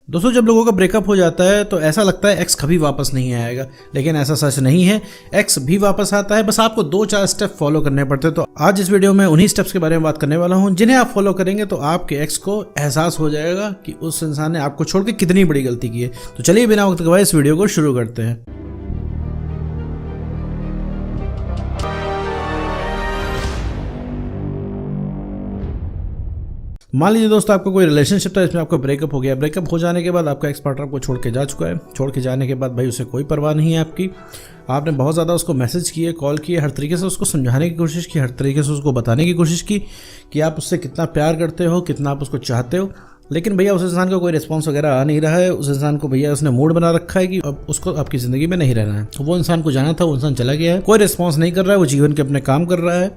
दोस्तों, जब लोगों का ब्रेकअप हो जाता है तो ऐसा लगता है एक्स कभी वापस नहीं आएगा, लेकिन ऐसा सच नहीं है। एक्स भी वापस आता है, बस आपको 2-4 स्टेप फॉलो करने पड़ते हैं। तो आज इस वीडियो में उन्हीं स्टेप्स के बारे में बात करने वाला हूं, जिन्हें आप फॉलो करेंगे तो आपके एक्स को एहसास हो जाएगा कि उस इंसान ने आपको छोड़ के कितनी बड़ी गलती की है। तो चलिए बिना वक्त गवाए इस वीडियो को शुरू करते हैं। मान लीजिए दोस्तों, आपका कोई रिलेशनशिप था, इसमें आपका ब्रेकअप हो गया। ब्रेकअप हो जाने के बाद आपका एक्स पार्टनर आपको छोड़ के जा चुका है। छोड़ के जाने के बाद भाई उसे कोई परवाह नहीं है आपकी। आपने बहुत ज़्यादा उसको मैसेज किए, कॉल किए, हर तरीके से उसको समझाने की कोशिश की, हर तरीके से उसको बताने की कोशिश की कि आप उससे कितना प्यार करते हो, कितना आप उसको चाहते हो। लेकिन भैया उस इंसान का कोई रिस्पॉन्स वगैरह आ नहीं रहा है। उस इंसान को भैया उसने मूड बना रखा है कि अब उसको आपकी ज़िंदगी में नहीं रहना है। वो इंसान को जाना था, वो इंसान चला गया है, कोई रिस्पॉन्स नहीं कर रहा है, वो जीवन के अपने काम कर रहा है।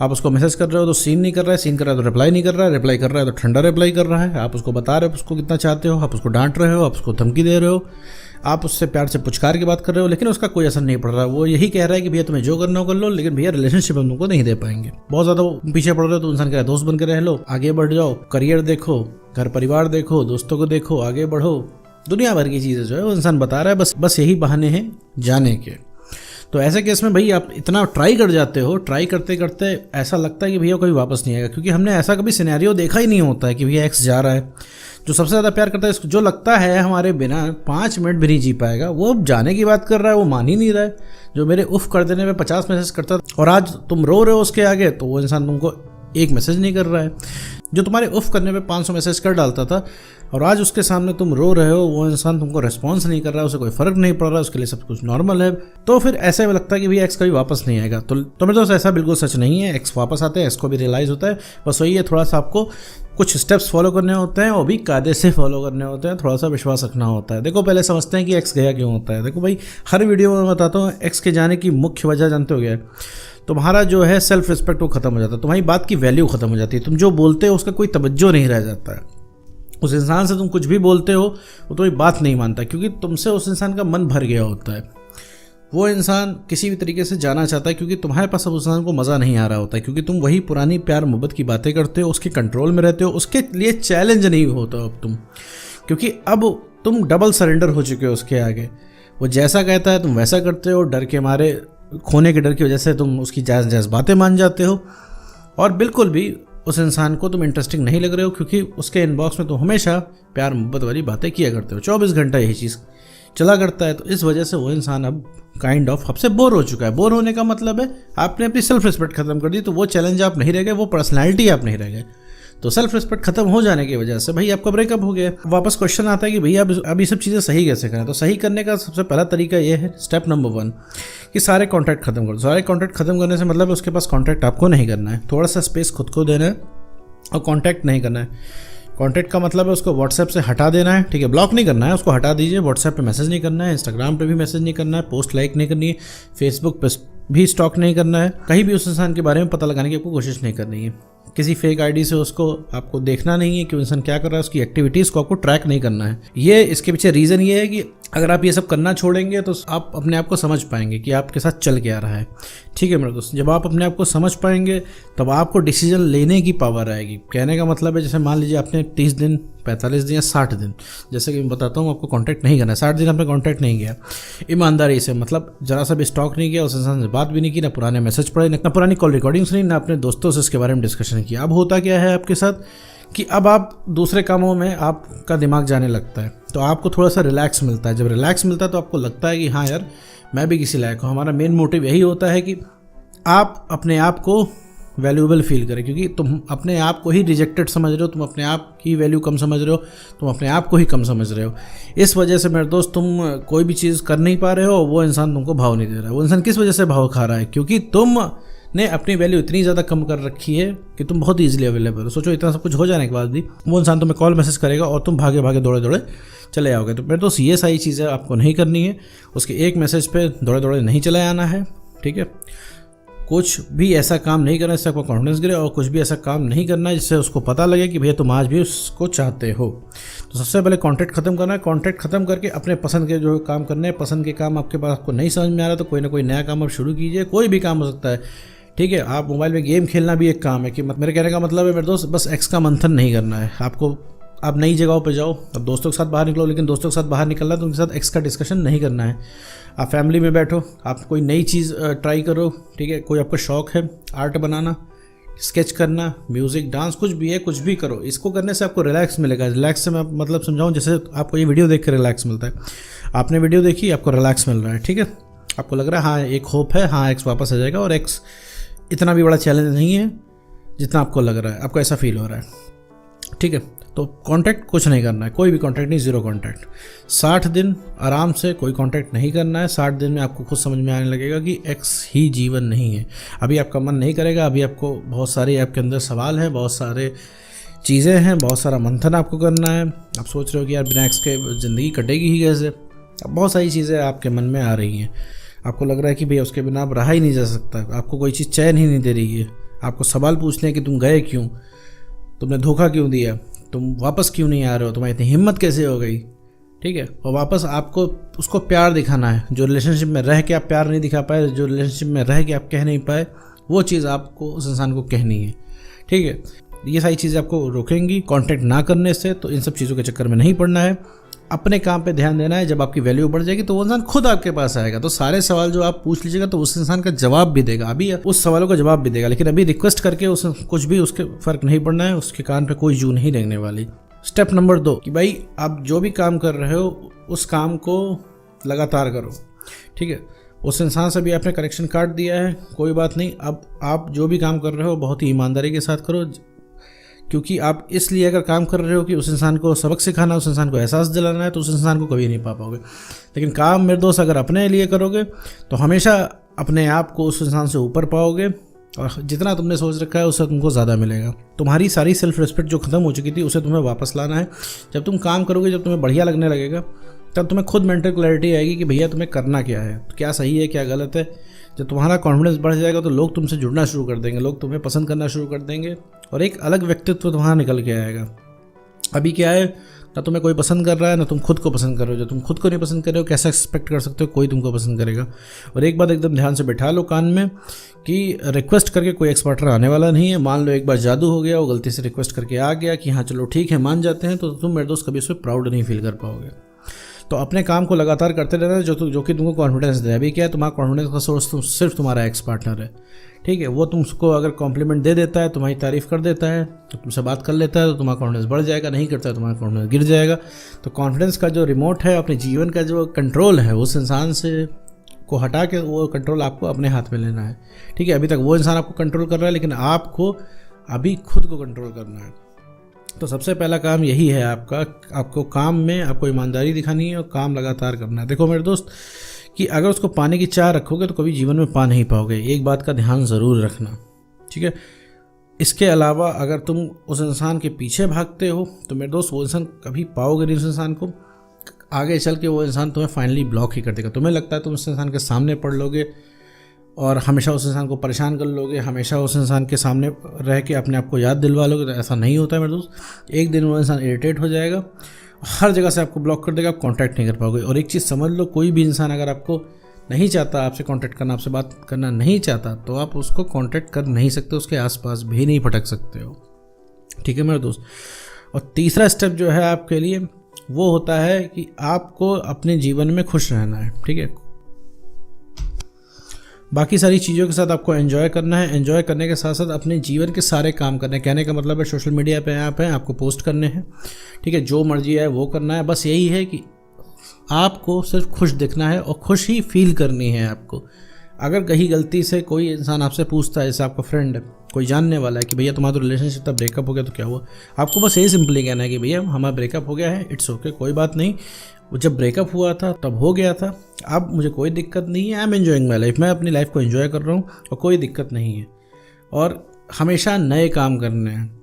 आप उसको मैसेज कर रहे हो तो सीन नहीं कर रहा है, सीन कर रहा है तो रिप्लाई नहीं कर रहा है, रिप्लाई कर रहा है तो ठंडा रिप्लाई कर रहा है। आप उसको बता रहे हो उसको कितना चाहते हो, आप उसको डांट रहे हो, आप उसको धमकी दे रहे हो, आप उससे प्यार से पुचकार की बात कर रहे हो, लेकिन उसका कोई असर नहीं पड़ रहा। वो यही कह रहा है कि भैया तुम्हें जो करना हो कर लो, लेकिन भैया रिलेशनशिप हम तुमको नहीं दे पाएंगे। बहुत ज़्यादा पीछे पड़ रहे हो तो इंसान कह रहा है दोस्त बन के रह लो, आगे बढ़ जाओ, करियर देखो, घर परिवार देखो, दोस्तों को देखो, आगे बढ़ो। दुनिया भर की चीज़ें जो है वो इंसान बता रहा है, बस यही बहाने हैं जाने के। तो ऐसे केस में भाई आप इतना ट्राई कर जाते हो, ट्राई करते करते ऐसा लगता है कि भैया कभी वापस नहीं आएगा, क्योंकि हमने ऐसा कभी सिनेरियो देखा ही नहीं होता है कि भैया एक्स जा रहा है। जो सबसे ज़्यादा प्यार करता है, जो लगता है हमारे बिना 5 मिनट भी नहीं जी पाएगा, वो अब जाने की बात कर रहा है, वो मान ही नहीं रहा है। जो मेरे उफ कर देने में 50 मैसेज करता और आज तुम रो रहे हो उसके आगे, तो वो इंसान तुमको एक मैसेज नहीं कर रहा है। जो तुम्हारे उफ करने पे 500 मैसेज कर डालता था और आज उसके सामने तुम रो रहे हो, वो इंसान तुमको रिस्पॉन्स नहीं कर रहा है, उसे कोई फर्क नहीं पड़ रहा है, उसके लिए सब कुछ नॉर्मल है। तो फिर ऐसे में लगता है कि भैया एक्स कभी वापस नहीं आएगा। तो मेरे दोस्त ऐसा बिल्कुल सच नहीं है। एक्स वापस आते हैं, एक्स को भी रियलाइज़ होता है। बस वही है, थोड़ा सा आपको कुछ स्टेप्स फॉलो करने होते हैं, वो भी कायदे से फॉलो करने होते हैं, थोड़ा सा विश्वास रखना होता है। देखो, पहले समझते हैं कि एक्स गया क्यों होता है। देखो भाई, हर वीडियो में बताता हूँ एक्स के जाने की मुख्य वजह जानते हो क्या है? तुम्हारा जो है सेल्फ रिस्पेक्ट वो खत्म हो जाता है, तुम्हारी बात की वैल्यू खत्म हो जाती है। तुम जो बोलते हो उसका कोई तवज्जो नहीं रह जाता है। उस इंसान से तुम कुछ भी बोलते हो वो तुम्हारी बात नहीं मानता, क्योंकि तुमसे उस इंसान का मन भर गया होता है। वो इंसान किसी भी तरीके से जाना चाहता है, क्योंकि तुम्हारे पास अब उस इंसान को मज़ा नहीं आ रहा होता है, क्योंकि तुम वही पुरानी प्यार मोहब्बत की बातें करते हो, उसके कंट्रोल में रहते हो, उसके लिए चैलेंज नहीं होता अब तुम, क्योंकि अब तुम डबल सरेंडर हो चुके हो उसके आगे। वो जैसा कहता है तुम वैसा करते हो, डर के मारे, खोने के डर की वजह से तुम उसकी जायज़ जायज़ बातें मान जाते हो, और बिल्कुल भी उस इंसान को तुम इंटरेस्टिंग नहीं लग रहे हो, क्योंकि उसके इनबॉक्स में तुम हमेशा प्यार मोहब्बत वाली बातें किया करते हो। 24 घंटा यही चीज़ चला करता है। तो इस वजह से वो इंसान अब काइंड ऑफ आपसे बोर हो चुका है। बोर होने का मतलब है आपने अपनी सेल्फ रिस्पेक्ट खत्म कर दी, तो वो चैलेंज आप नहीं रह गए, वो पर्सनैलिटी आप नहीं रह गए। तो सेल्फ रिस्पेक्ट खत्म हो जाने की वजह से भाई आपका ब्रेकअप हो गया। वापस क्वेश्चन आता है कि भैया अब ये सब चीज़ें सही कैसे करें? तो सही करने का सबसे पहला तरीका ये है, स्टेप नंबर 1, कि सारे कॉन्टैक्ट खत्म करो। सारे कॉन्टैक्ट खत्म करने से मतलब उसके पास कॉन्टैक्ट आपको नहीं करना है, थोड़ा सा स्पेस खुद को देना है और कॉन्टैक्ट नहीं करना है। कॉन्टैक्ट का मतलब है उसको व्हाट्सएप से हटा देना है, ठीक है? ब्लॉक नहीं करना है, उसको हटा दीजिए। व्हाट्सएप पे मैसेज नहीं करना है, इंस्टाग्राम पे भी मैसेज नहीं करना है, पोस्ट लाइक नहीं करनी है, फेसबुक पे भी स्टॉक नहीं करना है, कहीं भी उस इंसान के बारे में पता लगाने की आपको कोशिश नहीं करनी है। किसी फेक आईडी से उसको आपको देखना नहीं है कि इंसान क्या कर रहा है, उसकी एक्टिविटीज़ को आपको ट्रैक नहीं करना है। ये इसके पीछे रीज़न ये है कि अगर आप ये सब करना छोड़ेंगे तो आप अपने आप को समझ पाएंगे कि आपके साथ चल के आ रहा है, ठीक है मेरे दोस्त? जब आप अपने आप को समझ पाएंगे तब आपको डिसीजन लेने की पावर आएगी। कहने का मतलब है, जैसे मान लीजिए आपने 30 दिन, 45 दिन या 60 दिन, जैसे कि मैं बताता हूँ, आपको कांटेक्ट नहीं करना है। 60 दिन आपने कांटेक्ट नहीं किया ईमानदारी से, मतलब जरा सा भी स्टॉक नहीं किया, उस इंसान से बात भी नहीं की, ना पुराने मैसेज पढ़े, ना पुरानी कॉल रिकॉर्डिंग सुनी, ना अपने दोस्तों से इसके बारे में डिस्कशन किया। अब होता क्या है आपके साथ कि अब आप दूसरे कामों में आपका दिमाग जाने लगता है, तो आपको थोड़ा सा रिलैक्स मिलता है। जब रिलैक्स मिलता है तो आपको लगता है कि हाँ यार, मैं भी किसी लायक हूँ। हमारा मेन मोटिव यही होता है कि आप अपने आप को वैल्यूएबल फील करें, क्योंकि तुम अपने आप को ही रिजेक्टेड समझ रहे हो, तुम अपने आप की वैल्यू कम समझ रहे हो, तुम अपने आप को ही कम समझ रहे हो। इस वजह से मेरे दोस्त तुम कोई भी चीज़ कर नहीं पा रहे हो, वो इंसान तुमको भाव नहीं दे रहा है। वो इंसान किस वजह से भाव खा रहा है? क्योंकि तुम ने अपनी वैल्यू इतनी ज़्यादा कम कर रखी है कि तुम बहुत ईजिली अवेलेबल हो। सोचो, इतना सब कुछ हो जाने के बाद भी वो इंसान तुम्हें कॉल मैसेज करेगा और तुम भागे भागे दौड़े दौड़े चले आओगे। तो मेरे दोस्त ये सारी चीज़ें आपको नहीं करनी है। उसके एक मैसेज पे दौड़े दौड़े नहीं चले आना है, ठीक है? कुछ भी ऐसा काम नहीं करना जिससे आपको कॉन्फिडेंस गिरे, और कुछ भी ऐसा काम नहीं करना जिससे उसको पता लगे कि भैया तुम आज भी उसको चाहते हो। तो सबसे पहले कॉन्टैक्ट खत्म करना है। कॉन्टैक्ट खत्म करके अपने पसंद के जो काम करने हैं, पसंद के काम आपके पास आपको नहीं समझ में आ रहा तो कोई ना कोई नया काम आप शुरू कीजिए। कोई भी काम हो सकता है, ठीक है? आप मोबाइल में गेम खेलना भी एक काम है। कि मेरे कहने का मतलब है मेरे दोस्त, बस एक्स का मंथन नहीं करना है। आपको आप नई जगहों पे जाओ, अब दोस्तों के साथ बाहर निकलो, लेकिन दोस्तों के साथ बाहर निकलना है तो उनके साथ एक्स का डिस्कशन नहीं करना है। आप फैमिली में बैठो, आप कोई नई चीज़ ट्राई करो, ठीक है। कोई आपको शौक़ है आर्ट बनाना, स्केच करना, म्यूज़िक, डांस, कुछ भी है, कुछ भी करो। इसको करने से आपको रिलैक्स मिलेगा। रिलैक्स से मैं मतलब समझाऊँ, जैसे आपको ये वीडियो देख कर रिलैक्स मिलता है, आपने वीडियो देखी, आपको रिलैक्स मिल रहा है, ठीक है। आपको लग रहा है हाँ एक होप है, हाँ एक्स वापस आ जाएगा, और एक्स इतना भी बड़ा चैलेंज नहीं है जितना आपको लग रहा है, आपको ऐसा फील हो रहा है, ठीक है। तो कांटेक्ट कुछ नहीं करना है, कोई भी कांटेक्ट नहीं, ज़ीरो कांटेक्ट। 60 दिन आराम से कोई कांटेक्ट नहीं करना है। 60 दिन में आपको खुद समझ में आने लगेगा कि एक्स ही जीवन नहीं है। अभी आपका मन नहीं करेगा, अभी आपको बहुत सारे आपके अंदर सवाल हैं, बहुत सारे चीज़ें हैं, बहुत सारा मंथन आपको करना है। आप सोच रहे हो कि यार बिना एक्स के ज़िंदगी कटेगी ही कैसे। अब बहुत सारी चीज़ें आपके मन में आ रही हैं, आपको लग रहा है कि भैया उसके बिना अब रहा ही नहीं जा सकता, आपको कोई चीज़ चैन ही नहीं दे रही है। आपको सवाल पूछने हैं कि तुम गए क्यों, तुमने धोखा क्यों दिया, तुम वापस क्यों नहीं आ रहे हो, तुम्हारी इतनी हिम्मत कैसे हो गई, ठीक है। और वापस आपको उसको प्यार दिखाना है। जो रिलेशनशिप में रह के आप प्यार नहीं दिखा पाए, जो रिलेशनशिप में रह के आप कह नहीं पाए, वो चीज़ आपको उस इंसान को कहनी है, ठीक है। ये सारी चीज़ें आपको रोकेंगी कांटेक्ट ना करने से, तो इन सब चीज़ों के चक्कर में नहीं पड़ना है। अपने काम पे ध्यान देना है। जब आपकी वैल्यू बढ़ जाएगी तो वो इंसान खुद आपके पास आएगा। तो सारे सवाल जो आप पूछ लीजिएगा तो उस इंसान का जवाब भी देगा, अभी उस सवालों का जवाब भी देगा, लेकिन अभी रिक्वेस्ट करके उस कुछ भी उसके फ़र्क नहीं पड़ना है, उसके कान पे कोई जू नहीं लगने वाली। स्टेप नंबर 2 कि भाई आप जो भी काम कर रहे हो उस काम को लगातार करो, ठीक है। उस इंसान से भी आपने कनेक्शन काट दिया है, कोई बात नहीं। अब आप जो भी काम कर रहे हो बहुत ही ईमानदारी के साथ करो, क्योंकि आप इसलिए अगर काम कर रहे हो कि उस इंसान को सबक सिखाना, उस इंसान को एहसास दिलाना है, तो उस इंसान को कभी नहीं पा पाओगे। लेकिन काम मेरे दोस्त अगर अपने लिए करोगे तो हमेशा अपने आप को उस इंसान से ऊपर पाओगे, और जितना तुमने सोच रखा है उससे तुमको ज़्यादा मिलेगा। तुम्हारी सारी सेल्फ रिस्पेक्ट जो ख़त्म हो चुकी थी उसे तुम्हें वापस लाना है। जब तुम काम करोगे, जब तुम्हें बढ़िया लगने लगेगा, तब तुम्हें खुद मेंटल क्लैरिटी आएगी कि भैया तुम्हें करना क्या है, क्या सही है क्या गलत है। जब तुम्हारा कॉन्फिडेंस बढ़ जाएगा तो लोग तुमसे जुड़ना शुरू कर देंगे, लोग तुम्हें पसंद करना शुरू कर देंगे, और एक अलग व्यक्तित्व तुम्हारा निकल के आएगा। अभी क्या है, ना तुम्हें कोई पसंद कर रहा है, ना तुम खुद को पसंद कर रहे हो। जब तुम खुद को नहीं पसंद कर रहे हो, कैसे एक्सपेक्ट कर सकते हो कोई तुमको पसंद करेगा। और एक बात एकदम ध्यान से बैठा लो कान में कि रिक्वेस्ट करके कोई एक्सपर्टर आने वाला नहीं है। मान लो एक बार जादू हो गया, वो गलती से रिक्वेस्ट करके आ गया कि हाँ चलो ठीक है मान जाते हैं, तो तुम मेरे दोस्त कभी उस पर प्राउड नहीं फील कर पाओगे। तो अपने काम को लगातार करते रहना जो कि तुमको कॉन्फिडेंस दे। अभी क्या है, तुम्हारा कॉन्फिडेंस का सोर्स सिर्फ तुम्हारा एक्स पार्टनर है, ठीक है। वो तुमको अगर कॉम्प्लीमेंट दे देता है, तुम्हारी तारीफ़ कर देता है, तो तुमसे बात कर लेता है, तो तुम्हारा कॉन्फिडेंस बढ़ जाएगा। नहीं करता है तुम्हारा कॉन्फिडेंस गिर जाएगा। तो कॉन्फिडेंस का जो रिमोट है, अपने जीवन का जो कंट्रोल है, उस इंसान से को हटा के वो कंट्रोल आपको अपने हाथ में लेना है, ठीक है। अभी तक वो इंसान आपको कंट्रोल कर रहा है, लेकिन आपको अभी खुद को कंट्रोल करना है। तो सबसे पहला काम यही है आपका, आपको काम में आपको ईमानदारी दिखानी है और काम लगातार करना है। देखो मेरे दोस्त कि अगर उसको पाने की चाह रखोगे तो कभी जीवन में पा नहीं पाओगे, एक बात का ध्यान ज़रूर रखना, ठीक है। इसके अलावा अगर तुम उस इंसान के पीछे भागते हो तो मेरे दोस्त वो इंसान कभी पाओगे नहीं। उस इंसान को आगे चल के वो इंसान तुम्हें फाइनली ब्लॉक ही कर देगा। तुम्हें लगता है तुम उस इंसान के सामने पड़ लोगे और हमेशा उस इंसान को परेशान कर लोगे, हमेशा उस इंसान के सामने रह के अपने आप को याद दिलवा लोगे, तो ऐसा नहीं होता है मेरे दोस्त। एक दिन वो इंसान इरिटेट हो जाएगा, हर जगह से आपको ब्लॉक कर देगा, आप कांटेक्ट नहीं कर पाओगे। और एक चीज़ समझ लो, कोई भी इंसान अगर आपको नहीं चाहता, आपसे कांटेक्ट करना, आपसे बात करना नहीं चाहता, तो आप उसको कांटेक्ट कर नहीं सकते, उसके आसपास भी नहीं भटक सकते हो, ठीक है मेरे दोस्त। और तीसरा स्टेप जो है आपके लिए वो होता है कि आपको अपने जीवन में खुश रहना है, ठीक है। बाकी सारी चीज़ों के साथ आपको एंजॉय करना है, एंजॉय करने के साथ साथ अपने जीवन के सारे काम करने हैं। कहने का मतलब है सोशल मीडिया पे आप हैं, आपको पोस्ट करने हैं, ठीक है, जो मर्जी है वो करना है। बस यही है कि आपको सिर्फ खुश दिखना है और खुश ही फील करनी है आपको। अगर कहीं गलती से कोई इंसान आपसे पूछता है, जैसे आपका फ्रेंड है, कोई जानने वाला है कि भैया तुम्हारा तो रिलेशनशिप तब ब्रेकअप हो गया तो क्या हुआ, आपको बस यही सिंपली कहना है कि भैया हमारा ब्रेकअप हो गया है, इट्स ओके, कोई बात नहीं, वो जब ब्रेकअप हुआ था तब हो गया था, अब मुझे कोई दिक्कत नहीं है, I am enjoying my life, मैं अपनी लाइफ को एंजॉय कर रहा हूँ और कोई दिक्कत नहीं है। और हमेशा नए काम करने हैं।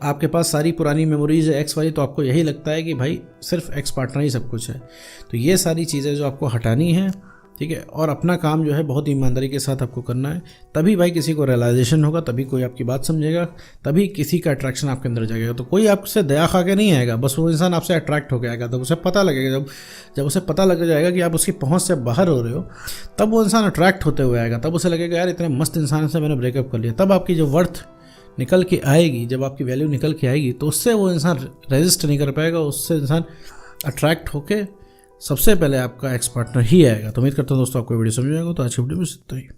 आपके पास सारी पुरानी मेमोरीज है एक्स वाली, तो आपको यही लगता है कि भाई सिर्फ एक्स पार्टनर ही सब कुछ है। तो ये सारी चीज़ें जो आपको हटानी है, ठीक है, और अपना काम जो है बहुत ईमानदारी के साथ आपको करना है। तभी भाई किसी को रियलाइजेशन होगा, तभी कोई आपकी बात समझेगा, तभी किसी का अट्रैक्शन आपके अंदर जाएगा। तो कोई आपसे दया खा के नहीं आएगा, बस वो इंसान आपसे अट्रैक्ट होकर आएगा। तब उसे पता लगेगा, जब उसे पता लग जाएगा कि आप उसकी पहुंच से बाहर हो रहे हो, तब वो इंसान अट्रैक्ट होते हुए आएगा। तब उसे लगेगा यार इतने मस्त इंसान से मैंने ब्रेकअप कर लिया। तब आपकी जो वर्थ निकल के आएगी, जब आपकी वैल्यू निकल के आएगी तो उससे वो इंसान रेजिस्ट नहीं कर पाएगा, उससे इंसान अट्रैक्ट होके सबसे पहले आपका एक्स पार्टनर ही आएगा। तो उम्मीद करता हूँ दोस्तों आपको वीडियो समझ आएगा। तो आज की वीडियो में इतना ही।